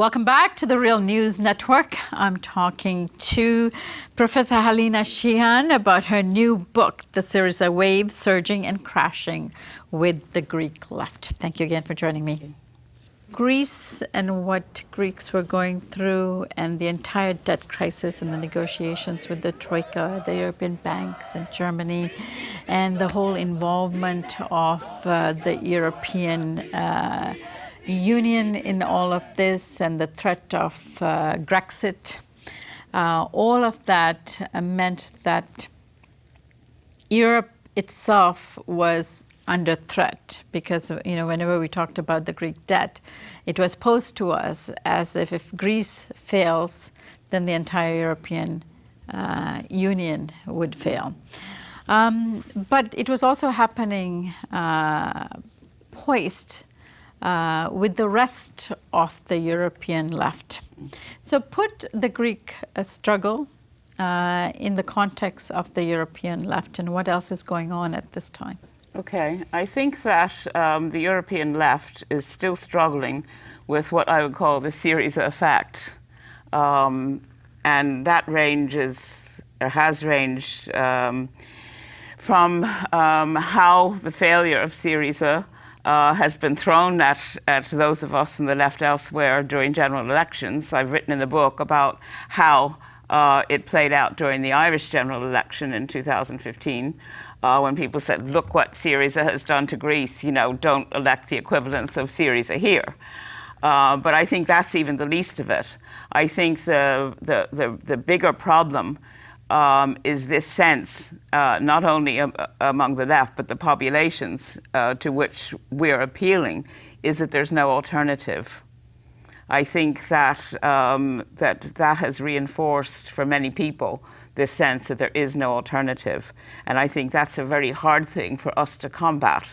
Welcome back to the Real News Network. I'm talking to Professor Helena Sheehan about her new book, The Syriza Wave, Surging and Crashing with the Greek Left. Thank you again for joining me. Greece and what Greeks were going through and the entire debt crisis and the negotiations with the Troika, the European banks and Germany, and the whole involvement of the European Union in all of this and the threat of Brexit, all of that meant that Europe itself was under threat because, whenever we talked about the Greek debt, it was posed to us as if Greece fails, then the entire European Union would fail. But it was also happening poised with the rest of the European left. So put the Greek struggle in the context of the European left and what else is going on at this time. Okay, I think that the European left is still struggling with what I would call the Syriza effect. And that has ranged from how the failure of Syriza has been thrown at those of us in the left elsewhere during general elections. I've written in the book about how it played out during the Irish general election in 2015, when people said, look what Syriza has done to Greece, don't elect the equivalents of Syriza here. But I think that's even the least of it. I think the bigger problem is this sense, not only among the left, but the populations to which we're appealing, is that there's no alternative. I think that that has reinforced for many people this sense that there is no alternative. And I think that's a very hard thing for us to combat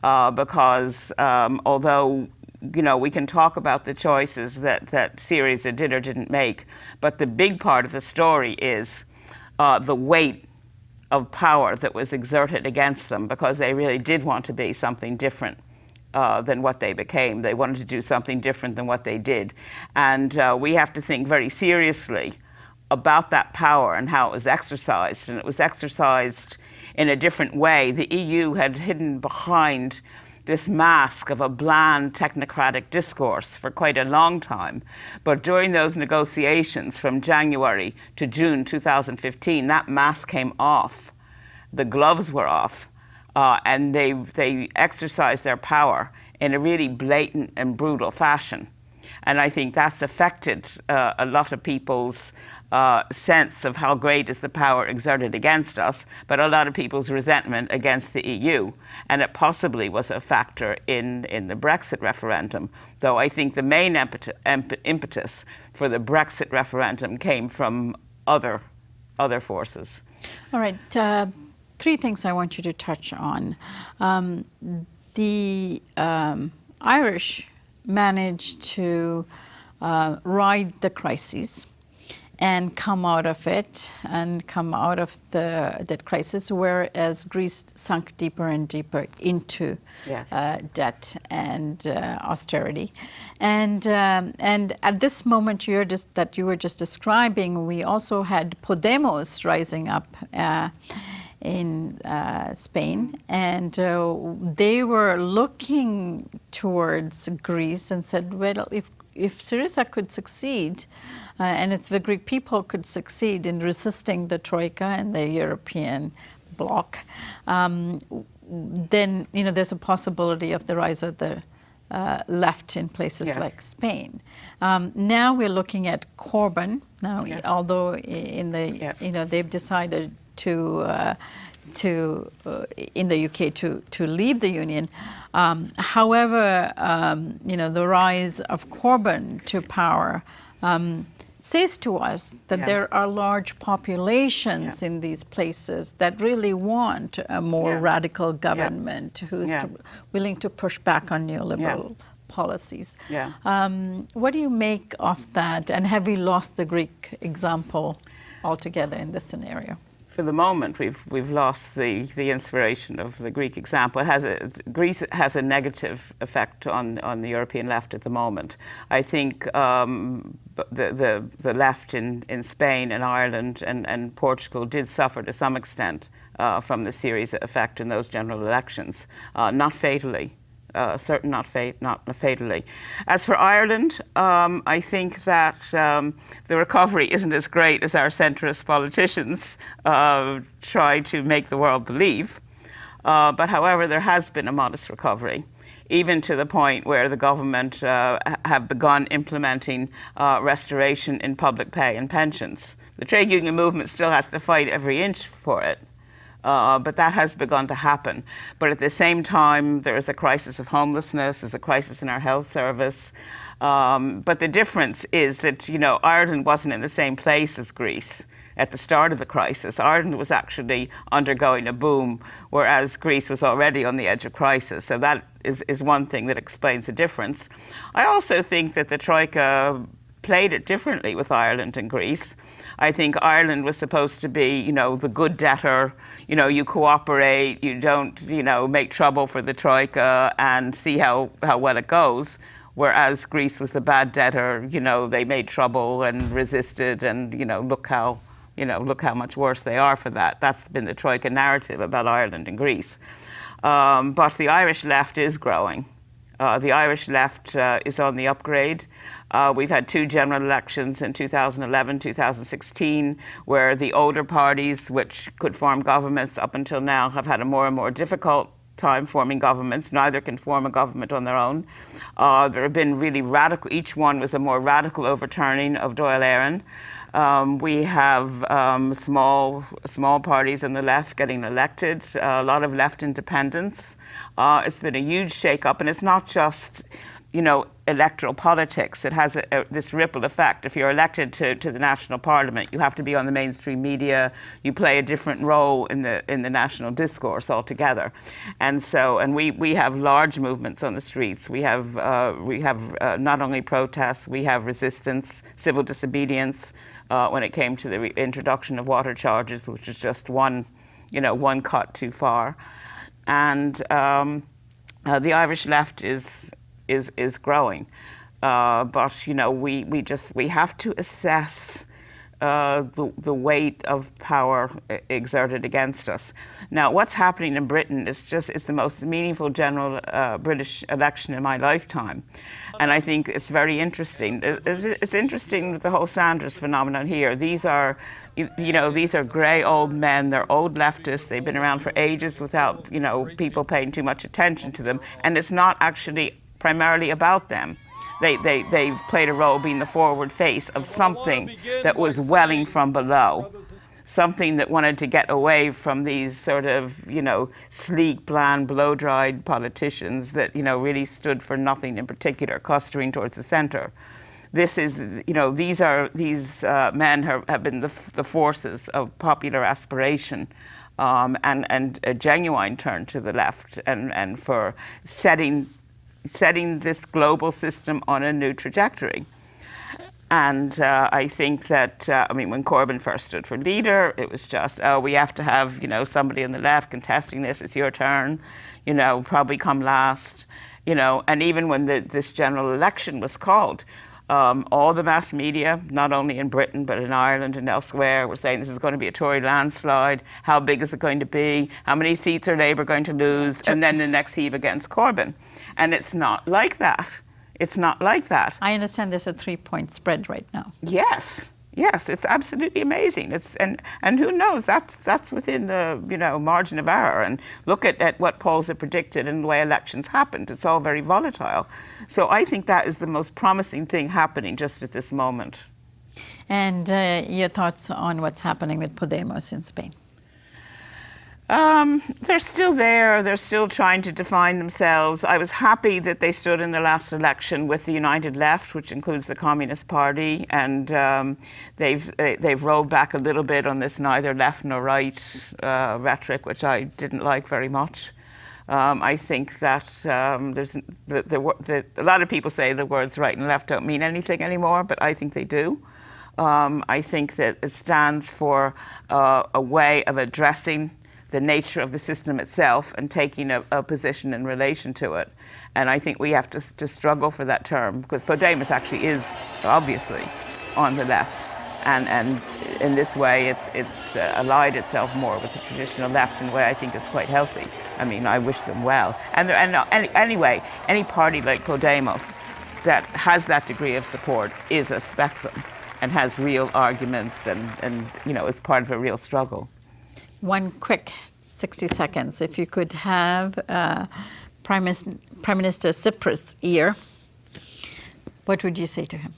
because although we can talk about the choices that Syriza did or didn't make, but the big part of the story is the weight of power that was exerted against them because they really did want to be something different than what they became. They wanted to do something different than what they did. And we have to think very seriously about that power and how it was exercised. And it was exercised in a different way. The EU had hidden behind this mask of a bland technocratic discourse for quite a long time. But during those negotiations from January to June 2015, that mask came off. The gloves were off, and they exercised their power in a really blatant and brutal fashion. And I think that's affected a lot of people's sense of how great is the power exerted against us, but a lot of people's resentment against the EU. And it possibly was a factor in the Brexit referendum, though I think the main impetus for the Brexit referendum came from other forces. All right, three things I want you to touch on. The Irish managed to ride the crises and come out of it and come out of that crisis, whereas Greece sunk deeper and deeper into debt and austerity. And at this moment that you were just describing, we also had Podemos rising up in Spain, and they were looking towards Greece and said, well, if Syriza could succeed, and if the Greek people could succeed in resisting the Troika and the European bloc, then there's a possibility of the rise of the left in places like Spain. Now we're looking at Corbyn. Now, although in the they've decided to in the UK to leave the union. However, the rise of Corbyn to power says to us that there are large populations in these places that really want a more radical government who's willing to push back on neoliberal policies. What do you make of that? And have we lost the Greek example altogether in this scenario? for the moment, we've lost the inspiration of the Greek example. Greece has a negative effect on the European left at the moment. I think the left in Spain and Ireland and Portugal did suffer to some extent from the Syriza effect in those general elections, not fatally. Not fatally. As for Ireland, I think that the recovery isn't as great as our centrist politicians try to make the world believe. But however, there has been a modest recovery, even to the point where the government have begun implementing restoration in public pay and pensions. The trade union movement still has to fight every inch for it. But that has begun to happen. But at the same time, there is a crisis of homelessness, there's a crisis in our health service. But the difference is that, Ireland wasn't in the same place as Greece at the start of the crisis. Ireland was actually undergoing a boom, whereas Greece was already on the edge of crisis. So that is one thing that explains the difference. I also think that the Troika played it differently with Ireland and Greece. I think Ireland was supposed to be, the good debtor. You cooperate, you don't, make trouble for the Troika and see how well it goes. Whereas Greece was the bad debtor. They made trouble and resisted, and look how much worse they are for that. That's been the Troika narrative about Ireland and Greece. But the Irish left is growing. The Irish left is on the upgrade. We've had 2 general elections in 2011, 2016, where the older parties, which could form governments up until now, have had a more and more difficult time forming governments. Neither can form a government on their own. There have been really radical, each one was a more radical overturning of Dáil Éireann. We have small parties on the left getting elected, a lot of left independence. It's been a huge shake-up, and it's not just, electoral politics. It has this ripple effect. If you're elected to the national parliament, you have to be on the mainstream media. You play a different role in the national discourse altogether. And we have large movements on the streets. We have not only protests, we have resistance, civil disobedience. When it came to the introduction of water charges, which is just one cut too far. And the Irish left is growing. But we have to assess the weight of power exerted against us. Now, what's happening in Britain it's the most meaningful general British election in my lifetime. And I think it's very interesting. It's interesting with the whole Sanders phenomenon here. These are grey old men. They're old leftists. They've been around for ages without, people paying too much attention to them. And it's not actually primarily about them. They've played a role being the forward face of something that was welling from below, something that wanted to get away from these sort of, sleek, bland, blow-dried politicians that, really stood for nothing in particular, clustering towards the center. This is, these men have been the forces of popular aspiration and a genuine turn to the left and for setting this global system on a new trajectory. And I think that, when Corbyn first stood for leader, it was just, we have to have, somebody on the left contesting this, it's your turn, probably come last, and even when this general election was called, all the mass media, not only in Britain, but in Ireland and elsewhere, were saying this is going to be a Tory landslide. How big is it going to be? How many seats are Labour going to lose? And then the next heave against Corbyn. And it's not like that. It's not like that. I understand there's a 3-point spread right now. Yes, it's absolutely amazing. And who knows? That's within the margin of error. And look at what polls have predicted and the way elections happened. It's all very volatile. So I think that is the most promising thing happening just at this moment. And your thoughts on what's happening with Podemos in Spain? They're still there. They're still trying to define themselves. I was happy that they stood in the last election with the United Left, which includes the Communist Party, and they've rolled back a little bit on this neither left nor right rhetoric, which I didn't like very much. I think that a lot of people say the words right and left don't mean anything anymore, but I think they do. I think that it stands for a way of addressing the nature of the system itself and taking a position in relation to it. And I think we have to struggle for that term, because Podemos actually is obviously on the left. And in this way, it's allied itself more with the traditional left in a way I think is quite healthy. I mean, I wish them well. And anyway, any party like Podemos that has that degree of support is a spectrum and has real arguments and you know, is part of a real struggle. One quick 60 seconds. If you could have Prime Minister Tsipras' ear, what would you say to him?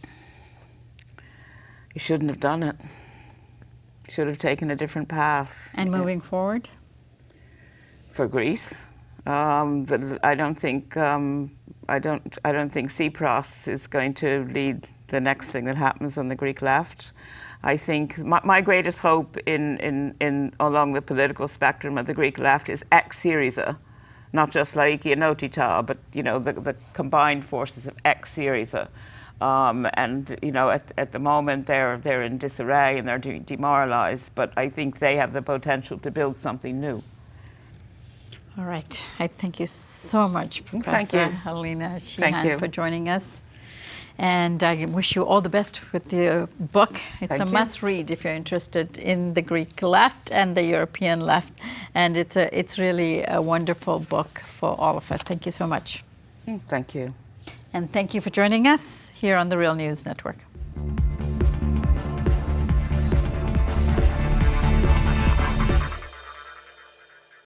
He shouldn't have done it. He should have taken a different path. And moving forward? For Greece, I don't think Tsipras is going to lead the next thing that happens on the Greek left. I think my greatest hope in along the political spectrum of the Greek left is ex-Syriza, not just Laiki and Notita, but you know the combined forces of ex-Syriza. And you know, at the moment they're in disarray and they're demoralized, but I think they have the potential to build something new. All right. I thank you so much, Professor Helena Sheehan, for joining us. And I wish you all the best with your book. It's a must-read if you're interested in the Greek left and the European left. And it's really a wonderful book for all of us. Thank you so much. Thank you. And thank you for joining us here on the Real News Network.